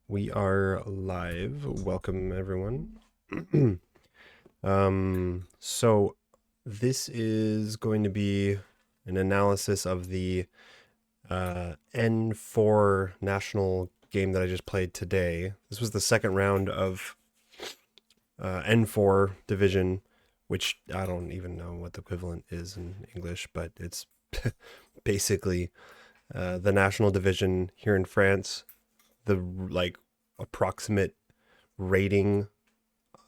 We are live. Welcome, everyone. So this is going to be an analysis of the N4 national game that I just played today. This was the second round of N4 division, which I don't even know what the equivalent is in English, but it's basically the national division here in France. The like approximate rating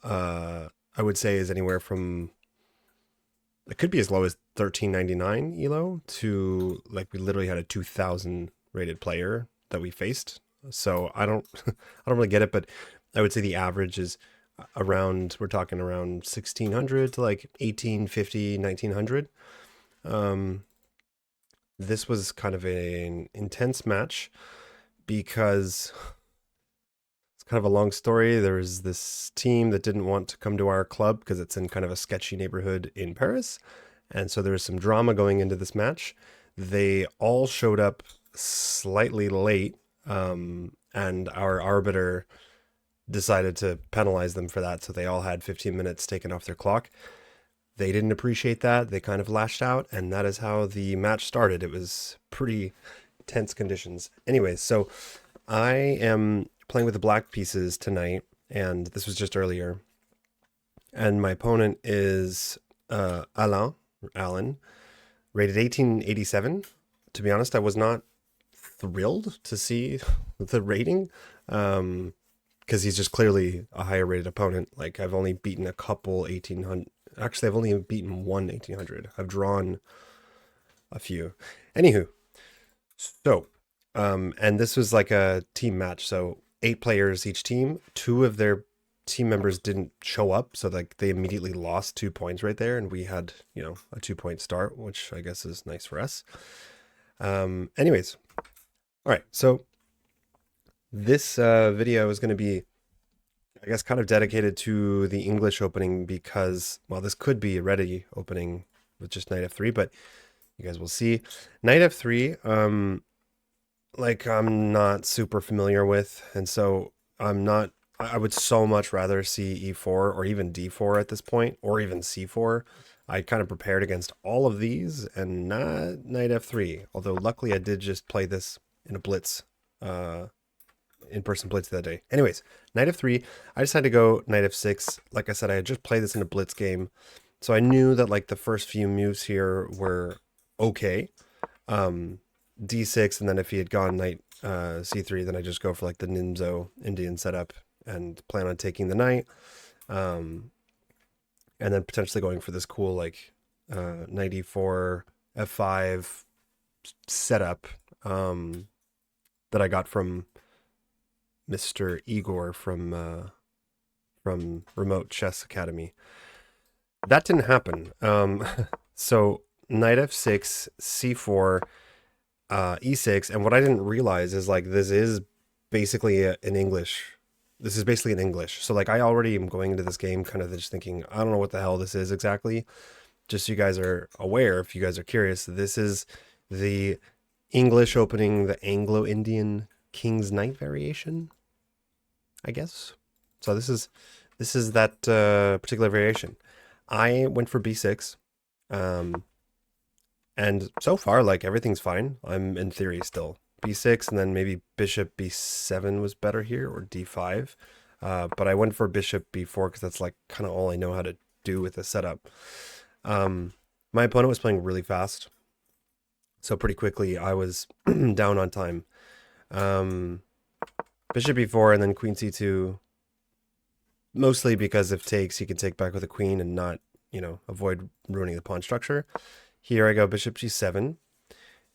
I would say is anywhere from, it could be as low as 1399 elo to like we literally had a 2000 rated player that we faced. So I don't I don't really get it, but I would say the average is around, we're talking around 1600 to like 1850 1900. um this was kind of an intense match because it's kind of a long story. There was this team that didn't want to come to our club because it's in kind of a sketchy neighborhood in Paris. And so there was some drama going into this match. They all showed up slightly late, and our arbiter decided to penalize them for that. So they all had 15 minutes taken off their clock. They didn't appreciate that. They kind of lashed out, and that is how the match started. It was pretty tense conditions. Anyways, so I am playing with the black pieces tonight, and this was just earlier. And my opponent is Alan, rated 1887. To be honest, I was not thrilled to see the rating, because he's just clearly a higher rated opponent. Like, I've only beaten a couple 1800. Actually, I've only beaten one 1800. I've drawn a few. Anywho, so and this was like a team match, so 8 players each team. 2 of their team members didn't show up, so like they immediately lost 2 points right there, and we had, a 2 point start, which I guess is nice for us. Anyways, all right, so this video is going to be, I guess, kind of dedicated to the English opening because, well, this could be a ready opening with just knight f3, but you guys will see. Knight f3, like, I'm not super familiar with, and so I would so much rather see e4 or even d4 at this point, or even c4. I kind of prepared against all of these and not knight f3, although luckily I did just play this in a blitz, in-person blitz the other day. Anyways, knight f3, I decided to go knight f6. Like I said, I had just played this in a blitz game, so I knew that like the first few moves here were okay. D6, and then if he had gone knight c3, then I just go for like the Nimzo Indian setup and plan on taking the knight, and then potentially going for this cool like knight e4 f5 setup that I got from Mr. Igor from Remote Chess Academy. That didn't happen. So knight f6, c4, e6, and what I didn't realize is like this is basically an English. This is basically in English. So like I already am going into this game kind of just thinking, I don't know what the hell this is exactly. Just so you guys are aware, if you guys are curious, this is the English opening, the Anglo-Indian King's Knight variation, I guess. So this is that particular variation. I went for b6. And so far, like, everything's fine. I'm in theory still b6, and then maybe bishop b7 was better here, or d5. But I went for bishop b4 because that's like kind of all I know how to do with the setup. My opponent was playing really fast, so pretty quickly I was down on time. Bishop b4 and then queen c2, mostly because if takes, he can take back with a queen and not, avoid ruining the pawn structure. Here I go bishop g7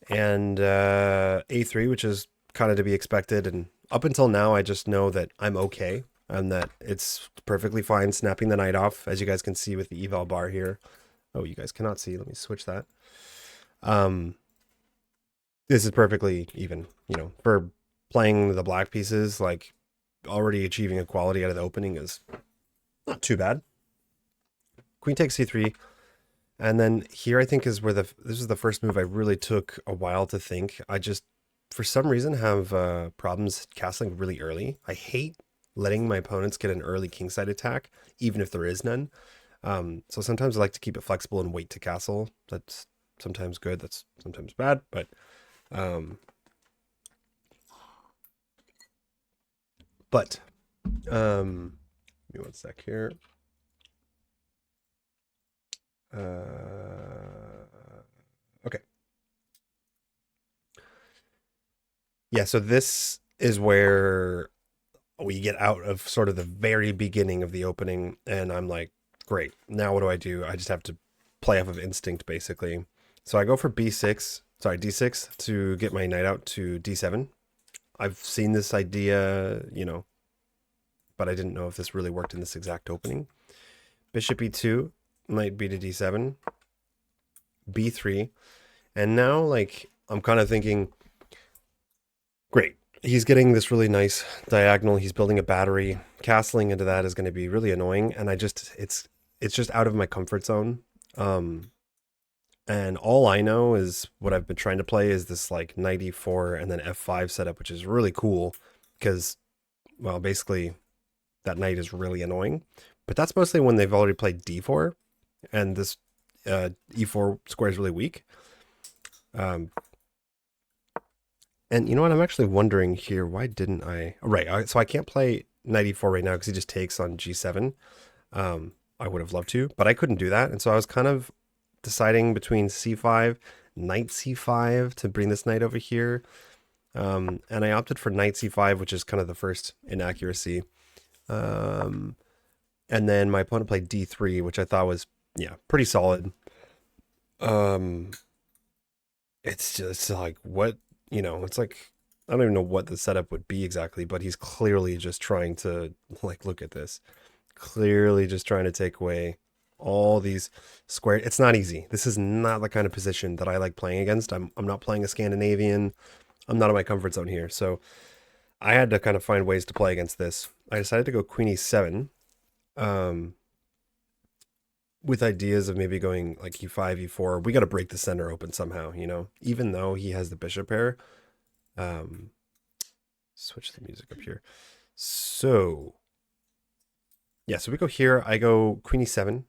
and a3, which is kind of to be expected. And up until now, I just know that I'm okay and that it's perfectly fine snapping the knight off, as you guys can see with the eval bar here. Oh, you guys cannot see. Let me switch that. This is perfectly even, for playing the black pieces. Like, already achieving equality out of the opening is not too bad. Queen takes c3. And then here I think is where this is the first move I really took a while to think. I just for some reason have problems castling really early. I hate letting my opponents get an early kingside attack, even if there is none. So sometimes I like to keep it flexible and wait to castle. That's sometimes good, that's sometimes bad, but um, but give me one sec here. Okay. Yeah, so this is where we get out of sort of the very beginning of the opening, and I'm like, great, now what do I do? I just have to play off of instinct, basically. So I go for b6, sorry, d6 to get my knight out to d7. I've seen this idea, but I didn't know if this really worked in this exact opening. Bishop e2, knight b to d7, b3, and now, like, I'm kind of thinking, great, he's getting this really nice diagonal. He's building a battery. Castling into that is going to be really annoying, and it's just out of my comfort zone. And all I know is what I've been trying to play is this like knight e4 and then f5 setup, which is really cool because, well, basically that knight is really annoying. But that's mostly when they've already played d4, and this e4 square is really weak. And you know what? I'm actually wondering here, why didn't I? Right, so I can't play knight e4 right now because he just takes on g7. I would have loved to, but I couldn't do that. And so I was kind of deciding between c5, knight c5 to bring this knight over here. And I opted for knight c5, which is kind of the first inaccuracy. And then my opponent played d3, which I thought was, yeah, pretty solid. It's just like, what, it's like, I don't even know what the setup would be exactly, but he's clearly just trying to, like, look at this. Clearly just trying to take away all these square. It's not easy. This is not the kind of position that I like playing against. I'm not playing a Scandinavian. I'm not in my comfort zone here. So I had to kind of find ways to play against this. I decided to go queen e7. With ideas of maybe going like e5, e4. We got to break the center open somehow, even though he has the bishop pair. Switch the music up here. So yeah, so we go here. I go queen e7.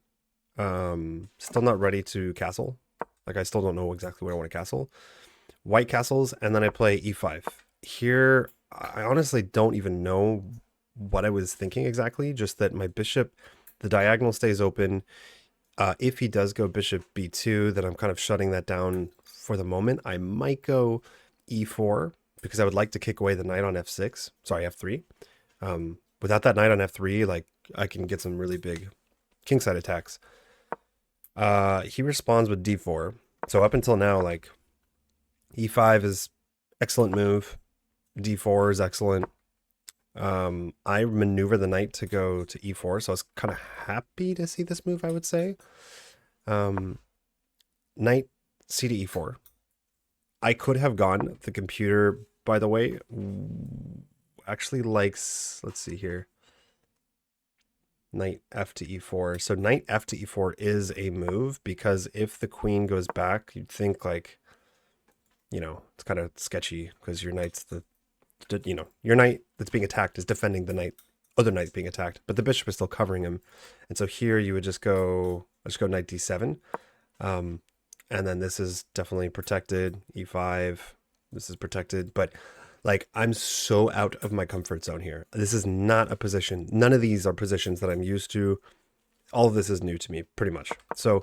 Still not ready to castle. Like, I still don't know exactly where I want to castle. White castles, and then I play e5. Here, I honestly don't even know what I was thinking exactly, just that my bishop, the diagonal stays open. If he does go bishop b2, then I'm kind of shutting that down for the moment. I might go e4 because I would like to kick away the knight on f6. Sorry, f3. Without that knight on f3, like, I can get some really big kingside attacks. He responds with d4. So up until now, like, e5 is excellent move. d4 is excellent. I maneuver the knight to go to e4, so I was kind of happy to see this move, I would say. Knight c to e4. I could have gone. The computer, by the way, actually likes, let's see here, knight f to e4. So knight f to e4 is a move, because if the queen goes back, you'd think, like, it's kind of sketchy because your knight's your knight that's being attacked is defending the other knight being attacked, but the bishop is still covering him. And so here you would just go knight d7. And then this is definitely protected, e5. This is protected, but, like, I'm so out of my comfort zone here. This is not a position. None of these are positions that I'm used to. All of this is new to me, pretty much. So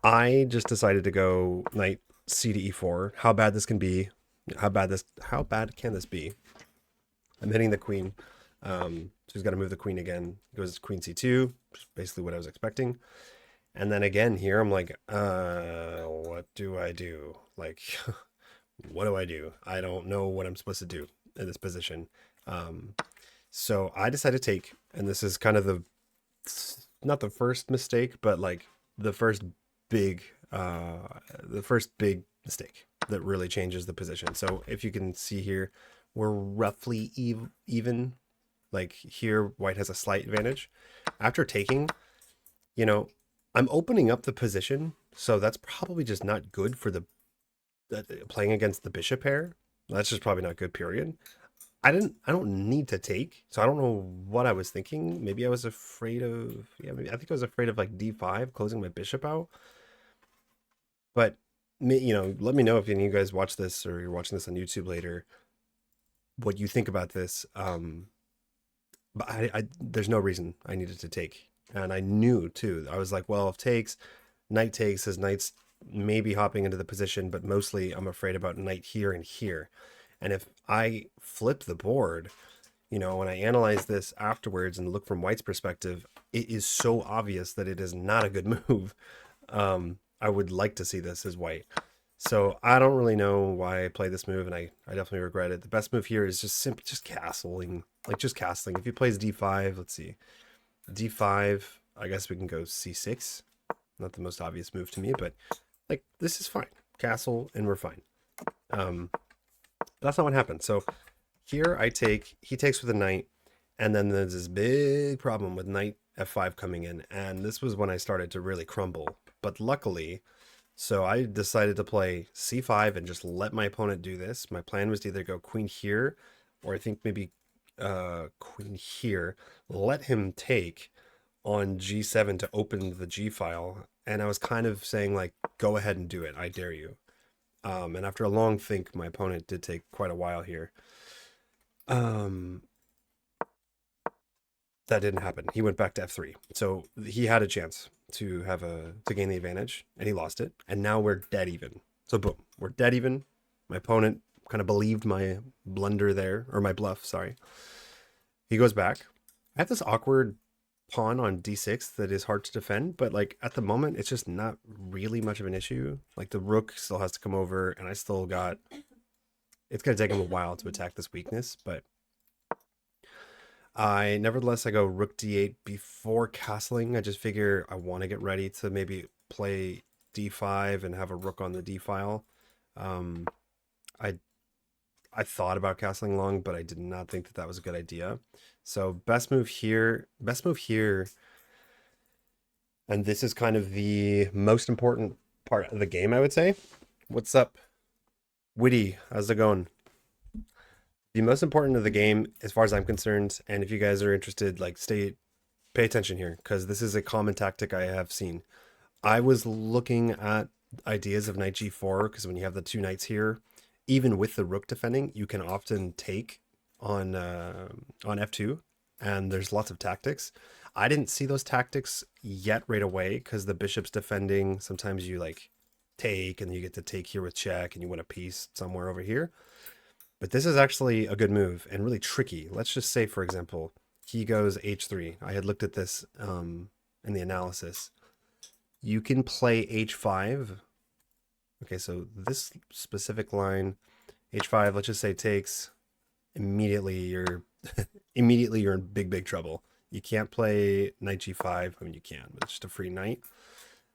I just decided to go knight c to e4. How bad this can be. How bad can this be? I'm hitting the queen. So he's got to move the queen again. Goes queen c2, which is basically what I was expecting. And then again here, I'm like, what do I do? Like, what do I do? I don't know what I'm supposed to do in this position. So I decided to take, and this is kind of not the first mistake, but, like, the first big mistake that really changes the position. So if you can see here, we're roughly even. Like, here, white has a slight advantage. After taking, I'm opening up the position, so that's probably just not good for the playing against the bishop pair. That's just probably not good, period. I don't need to take, so I don't know what I was thinking. Maybe I was afraid of, yeah, maybe I think I was afraid of like d5, closing my bishop out. But me, let me know if any of you guys watch this or you're watching this on YouTube later, what you think about this. But there's no reason I needed to take. And I knew too. I was like, well, if takes, knight takes, his knight's maybe hopping into the position, but mostly I'm afraid about knight here and here. And if I flip the board, when I analyze this afterwards and look from White's perspective, it is so obvious that it is not a good move. I would like to see this as White. So I don't really know why I play this move, and I definitely regret it. The best move here is just simply just castling, like just castling. If he plays d5, let's see, d5, I guess we can go c6. Not the most obvious move to me, but like this is fine. Castle, and we're fine. That's not what happened. So here I take, he takes with a knight, and then there's this big problem with knight f5 coming in, and this was when I started to really crumble. But luckily, so I decided to play c5 and just let my opponent do this. My plan was to either go queen here, or I think maybe queen here, let him take on g7 to open the g file. And I was kind of saying like, go ahead and do it. I dare you. And after a long think, my opponent did take quite a while here. That didn't happen. He went back to f3. So he had a chance to gain the advantage, and he lost it. And now we're dead even. So boom, we're dead even. My opponent kind of believed my blunder there, or my bluff, sorry. He goes back. I have this awkward pawn on d6 that is hard to defend, but like at the moment, it's just not really much of an issue. Like the rook still has to come over, and I still got... It's going to take him a while to attack this weakness, but nevertheless, I go rook d8 before castling. I just figure I want to get ready to maybe play d5 and have a rook on the d file. I thought about castling long, but I did not think that was a good idea. So best move here, and this is kind of the most important part of the game, I would say. What's up, Witty? How's it going? The most important of the game, as far as I'm concerned, and if you guys are interested, like pay attention here, because this is a common tactic I have seen. I was looking at ideas of knight g4, because when you have the two knights here, even with the rook defending, you can often take on f2, and there's lots of tactics. I didn't see those tactics yet right away, because the bishop's defending. Sometimes you like take, and you get to take here with check, and you win a piece somewhere over here. But this is actually a good move and really tricky. Let's just say, for example, he goes h3. I had looked at this in the analysis. You can play h5. Okay, so this specific line, h5, let's just say takes. Immediately you're in big trouble. You can't play knight g5. I mean, you can, but it's just a free knight.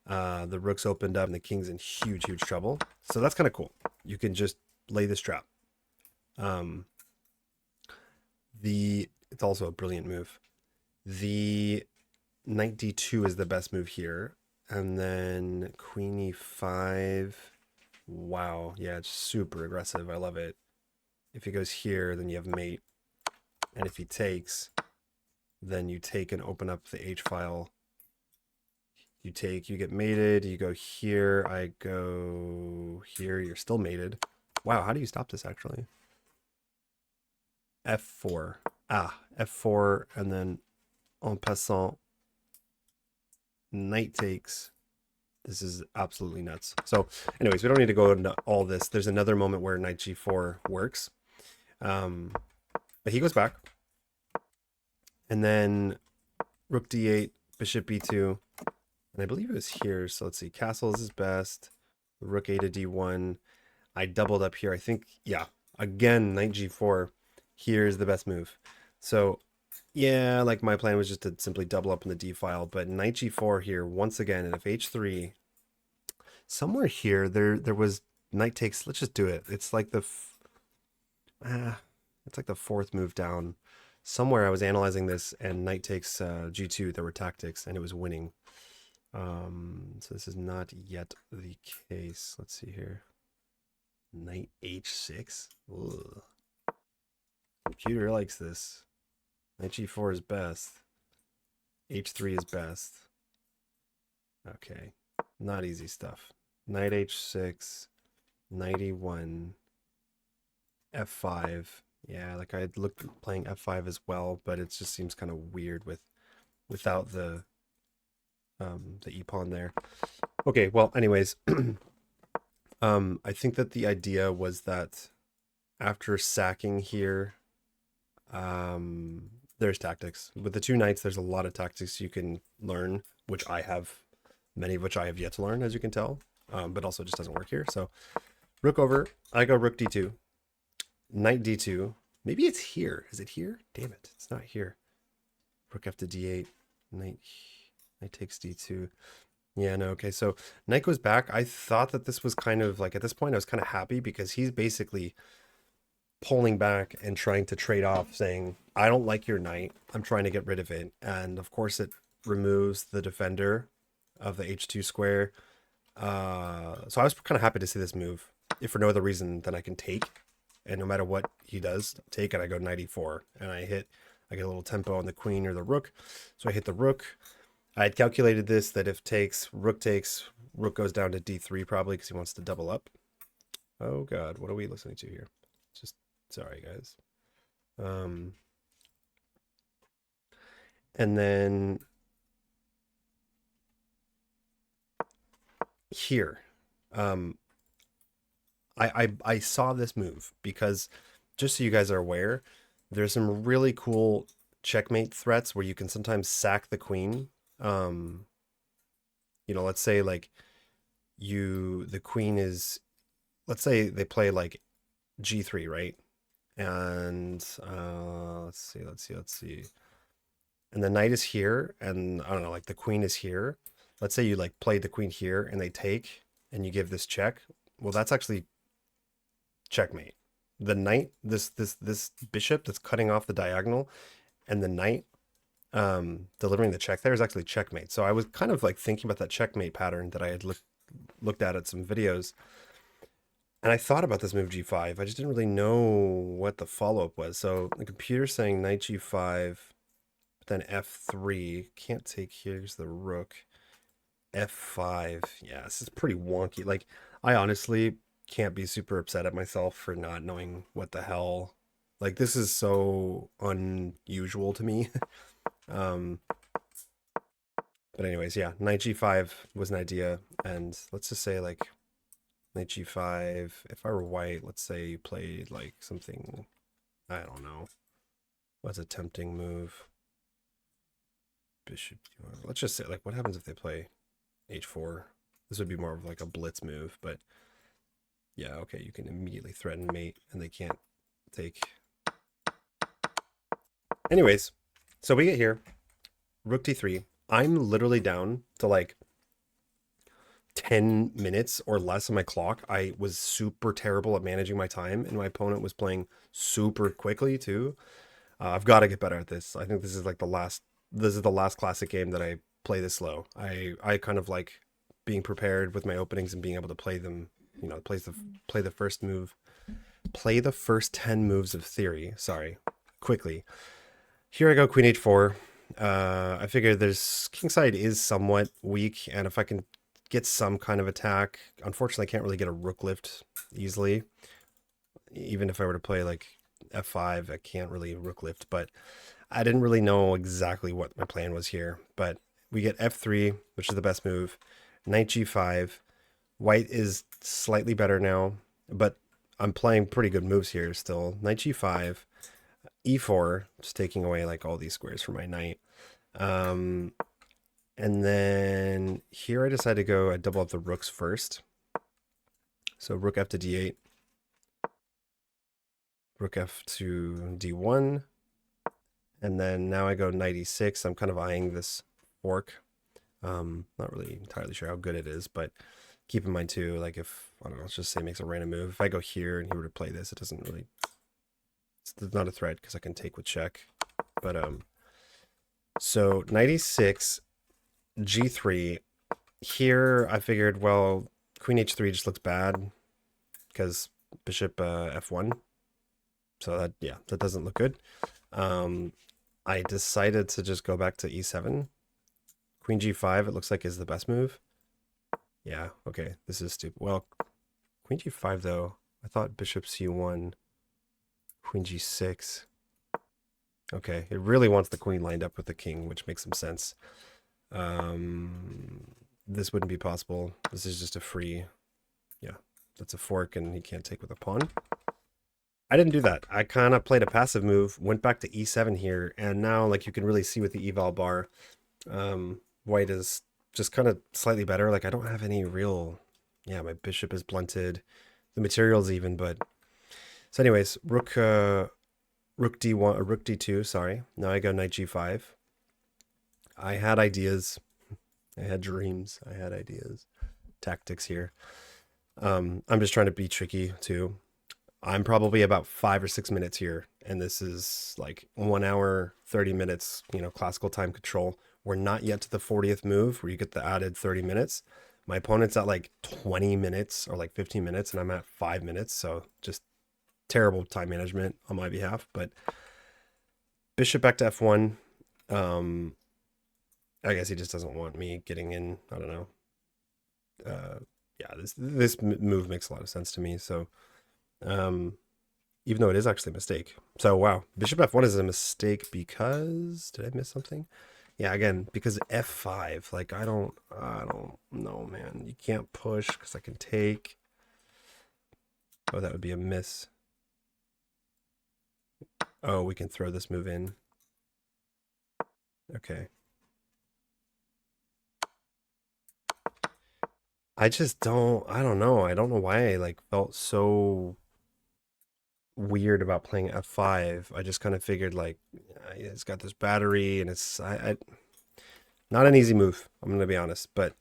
The rook's opened up and the king's in huge trouble. So that's kind of cool. You can just lay this trap. It's also a brilliant move. The knight d2 is the best move here, and then queen e5. Wow, yeah, it's super aggressive. I love it. If he goes here, then you have mate, and if he takes, then you take and open up the h file. You take, you get mated. You go here. I go here. You're still mated. Wow, how do you stop this actually? f4. F4, and then en passant, knight takes. This is absolutely nuts. So anyways, we don't need to go into all this. There's another moment where knight g4 works. But he goes back. And then rook d8, bishop b2. And I believe it was here. So let's see. Castle is his best. Rook a to d1. I doubled up here. I think, yeah. Again, knight g4. Here's the best move. So yeah, like my plan was just to simply double up in the d file, but knight g4 here once again, and if h3, somewhere here there was knight takes. Let's just do it. It's like the fourth move down. Somewhere I was analyzing this, and knight takes g2. There were tactics, and it was winning. So this is not yet the case. Let's see here. Knight h6. Ugh. Computer likes this. Knight g4 is best. h3 is best. Okay. Not easy stuff. Knight h6. Knight e1. f5. Yeah, like I looked at playing f5 as well, but it just seems kind of weird without the e pawn there. Okay, well, anyways, I think that the idea was that after sacking here, there's tactics. With the two knights, there's a lot of tactics you can learn, which I have, many of which I have yet to learn, as you can tell, but also just doesn't work here. So rook over, I go rook d2, knight d2. Maybe it's here. Is it here? Damn it, it's not here. Rook f to d8, knight takes d2. Yeah, no, okay, so knight goes back. I thought that this was kind of like, at this point, I was kind of happy because he's basically pulling back and trying to trade off, saying, I don't like your knight. I'm trying to get rid of it. And of course, it removes the defender of the h2 square. So I was kind of happy to see this move, if for no other reason than I can take. And no matter what he does, take it, I go knight e4. And I get a little tempo on the queen or the rook. So I hit the rook. I had calculated this, that if rook goes down to d3 probably because he wants to double up. Oh god, what are we listening to here? Just sorry guys. And then here, I saw this move because, just so you guys are aware, there's some really cool checkmate threats where you can sometimes sack the queen. You know, let's say like the queen is, let's say they play like g3, right? And let's see. And the knight is here, and I don't know, like the queen is here. Let's say you like played the queen here and they take, and you give this check. Well, that's actually checkmate. The knight, this bishop that's cutting off the diagonal, and the knight delivering the check there is actually checkmate. So I was kind of like thinking about that checkmate pattern that I had looked at some videos. And I thought about this move g5. I just didn't really know what the follow-up was. So the computer's saying knight g5, but then f3. Can't take here, here's the rook. f5. Yeah, this is pretty wonky. Like, I honestly can't be super upset at myself for not knowing what the hell. Like, this is so unusual to me. But anyways, yeah, knight g5 was an idea. And let's just say, like, knight g5. If I were white, let's say you played, like, something, I don't know. What's a tempting move? Bishop. Let's just say, like, what happens if they play h4? This would be more of like a blitz move, but yeah, okay, you can immediately threaten mate and they can't take. Anyways, so we get here, rook d3. I'm literally down to like 10 minutes or less on my clock. I was super terrible at managing my time, and my opponent was playing super quickly too. I've got to get better at this. I think this is like the last classic game that I play this slow. I kind of like being prepared with my openings and being able to play them, you know, play the first move, play the first 10 moves of theory, sorry, quickly. Here I go, queen h4. I figure there's kingside is somewhat weak, and if I can get some kind of attack, unfortunately I can't really get a rook lift easily. Even if I were to play like f5, I can't really rook lift, but I didn't really know exactly what my plan was here. But we get f3, which is the best move. Knight g5. White is slightly better now, but I'm playing pretty good moves here still. Knight g5, e4, just taking away like all these squares for my knight. And then here I decided to go, I double up the rooks first. So rook f to d8, rook f to d1, and then now I go knight e6. I'm kind of eyeing this fork. Not really entirely sure how good it is, but keep in mind too, like if, I don't know, let's just say it makes a random move. If I go here and he were to play this, it doesn't really, it's not a threat because I can take with check. But so knight e6, g3. Here I figured, well, queen h3 just looks bad because bishop f1. So that, yeah, that doesn't look good. I decided to just go back to e7. Queen g5, it looks like, is the best move. Yeah, okay, this is stupid. Well, queen g5, though, I thought bishop c1, queen g6. Okay, it really wants the queen lined up with the king, which makes some sense. This wouldn't be possible. This is just a free, yeah, that's a fork, and he can't take with a pawn. I didn't do that. I kind of played a passive move, went back to e7 here, and now, like, you can really see with the eval bar, white is just kind of slightly better. Like, I don't have any real, yeah, my bishop is blunted, the material's even, but so anyways, rook d1, rook d2, sorry. Now I go knight g5. I had ideas, I had dreams, I had ideas, tactics here. I'm just trying to be tricky too. I'm probably about 5 or 6 minutes here, and this is like 1 hour, 30 minutes, you know, classical time control. We're not yet to the 40th move where you get the added 30 minutes. My opponent's at like 20 minutes or like 15 minutes, and I'm at 5 minutes. So just terrible time management on my behalf. But bishop back to f1. I guess he just doesn't want me getting in. I don't know. Yeah, this move makes a lot of sense to me. So even though it is actually a mistake. So wow, bishop f1 is a mistake because, did I miss something? Yeah, again, because f5, like I don't know, man. You can't push because I can take. Oh, that would be a miss. Oh, we can throw this move in. Okay. I just I don't know. I don't know why I like felt so weird about playing f5. I just kind of figured like it's got this battery and it's not an easy move, I'm going to be honest, but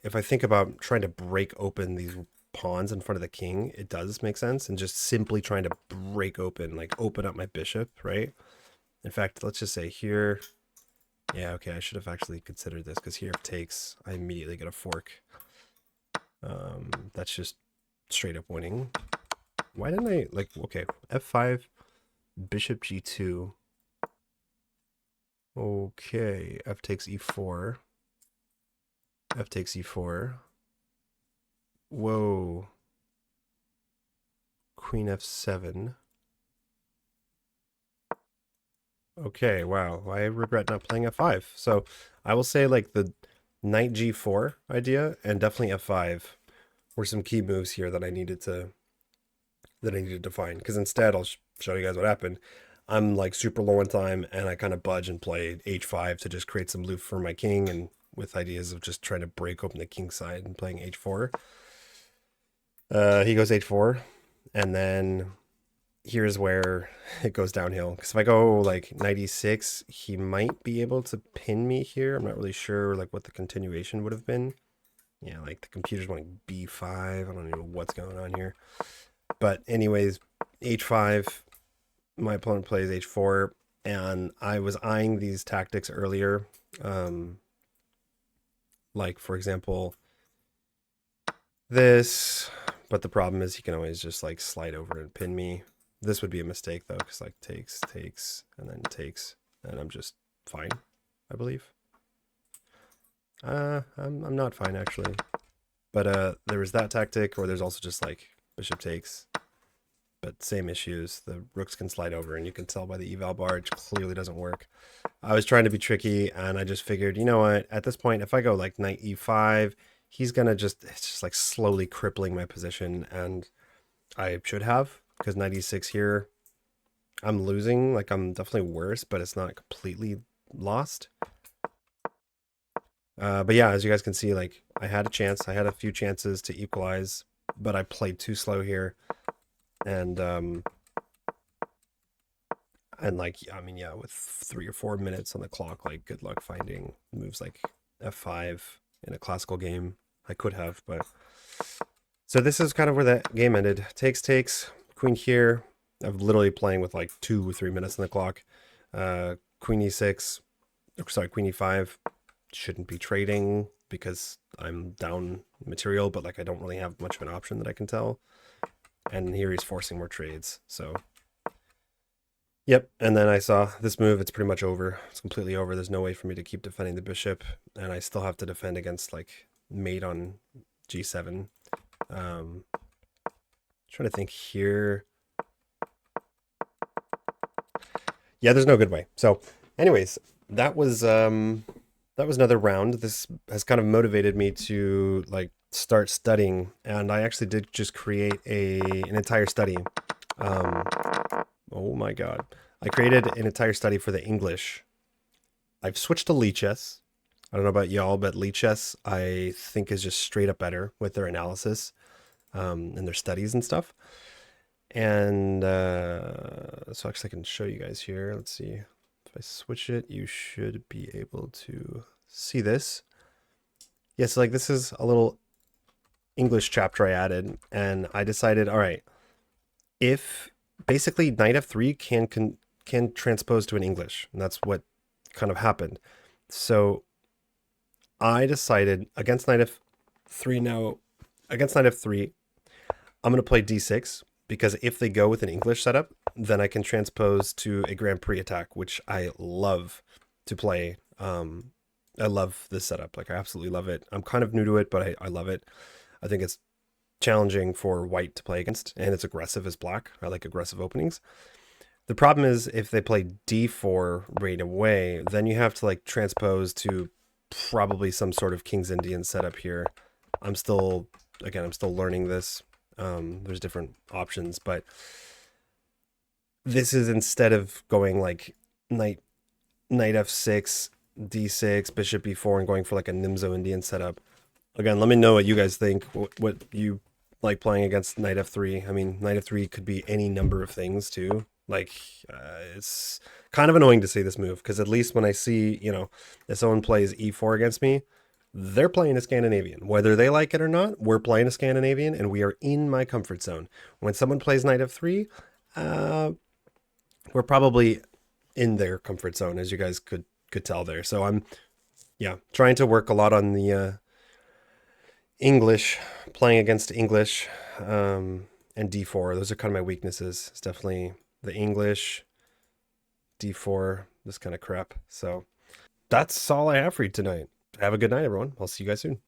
if I think about trying to break open these pawns in front of the king, it does make sense, and just simply trying to break open, like open up my bishop, right? In fact, let's just say here, yeah, okay, I should have actually considered this, because here if takes, I immediately get a fork. That's just straight up winning. Why didn't I, like, okay, f5, bishop g2. Okay, f takes e4. F takes e4. Whoa. Queen f7. Okay, wow. I regret not playing f5. So I will say like the knight g4 idea and definitely f5 were some key moves here that I needed to find. Because instead, I'll show you guys what happened. I'm like super low on time, and I kind of budge and play h5 to just create some loop for my king, and with ideas of just trying to break open the king side and playing h4. He goes h4, and then here's where it goes downhill. Because if I go like knight e6, he might be able to pin me here. I'm not really sure like what the continuation would have been. Yeah, like the computer's wanting b5. I don't know what's going on here. But anyways, h5, my opponent plays h4, and I was eyeing these tactics earlier. Like, for example, this, but the problem is he can always just like slide over and pin me. This would be a mistake though, because like takes, and then takes, and I'm just fine, I believe. I'm not fine actually. But there was that tactic, or there's also just like bishop takes. But same issues. The rooks can slide over, and you can tell by the eval bar it clearly doesn't work. I was trying to be tricky, and I just figured, you know what? At this point, if I go like knight e5, he's gonna it's just like slowly crippling my position, and I should have, because knight e6 here, I'm losing. Like I'm definitely worse, but it's not completely lost. But yeah, as you guys can see, like I had a chance. I had a few chances to equalize, but I played too slow here. And like, I mean, yeah, with 3 or 4 minutes on the clock, like good luck finding moves like f5 in a classical game. I could have, but so this is kind of where that game ended. Takes, queen here. I'm literally playing with like 2 or 3 minutes on the clock. Queen e6, sorry, queen e5. Shouldn't be trading because I'm down material, but like I don't really have much of an option that I can tell. And here he's forcing more trades. So, yep. And then I saw this move. It's pretty much over. It's completely over. There's no way for me to keep defending the bishop. And I still have to defend against like mate on g7. Trying to think here. Yeah, there's no good way. So, anyways, that was another round. This has kind of motivated me to like start studying, and I actually did just create an entire study. Um, oh my god, I created an entire study for the English. I've switched to Lichess. I don't know about y'all, but Lichess I think is just straight up better with their analysis and their studies and stuff. And so actually I can show you guys here. Let's see. If I switch it, you should be able to see this. Yes, like this is a little English chapter I added, and I decided, all right, if basically knight f3 can transpose to an English, and that's what kind of happened. So I decided against knight f3 now, against knight f3, I'm going to play d6, because if they go with an English setup, then I can transpose to a Grand Prix attack, which I love to play. I love this setup. Like, I absolutely love it. I'm kind of new to it, but I love it. I think it's challenging for white to play against, and it's aggressive as black. I like aggressive openings. The problem is if they play d4 right away, then you have to like transpose to probably some sort of King's Indian setup here. I'm still learning this. There's different options, but this is instead of going like knight f6, d6, bishop e4, and going for like a Nimzo Indian setup. Again, let me know what you guys think. What you like playing against knight f3. I mean, knight f3 could be any number of things too. Like, it's kind of annoying to see this move, because at least when I see, you know, if someone plays e4 against me, they're playing a Scandinavian. Whether they like it or not, we're playing a Scandinavian, and we are in my comfort zone. When someone plays knight f3, we're probably in their comfort zone, as you guys could tell there. So I'm, yeah, trying to work a lot on the English, playing against English, and d4. Those are kind of my weaknesses. It's definitely the English, d4, this kind of crap. So that's all I have for you tonight. Have a good night, everyone. I'll see you guys soon.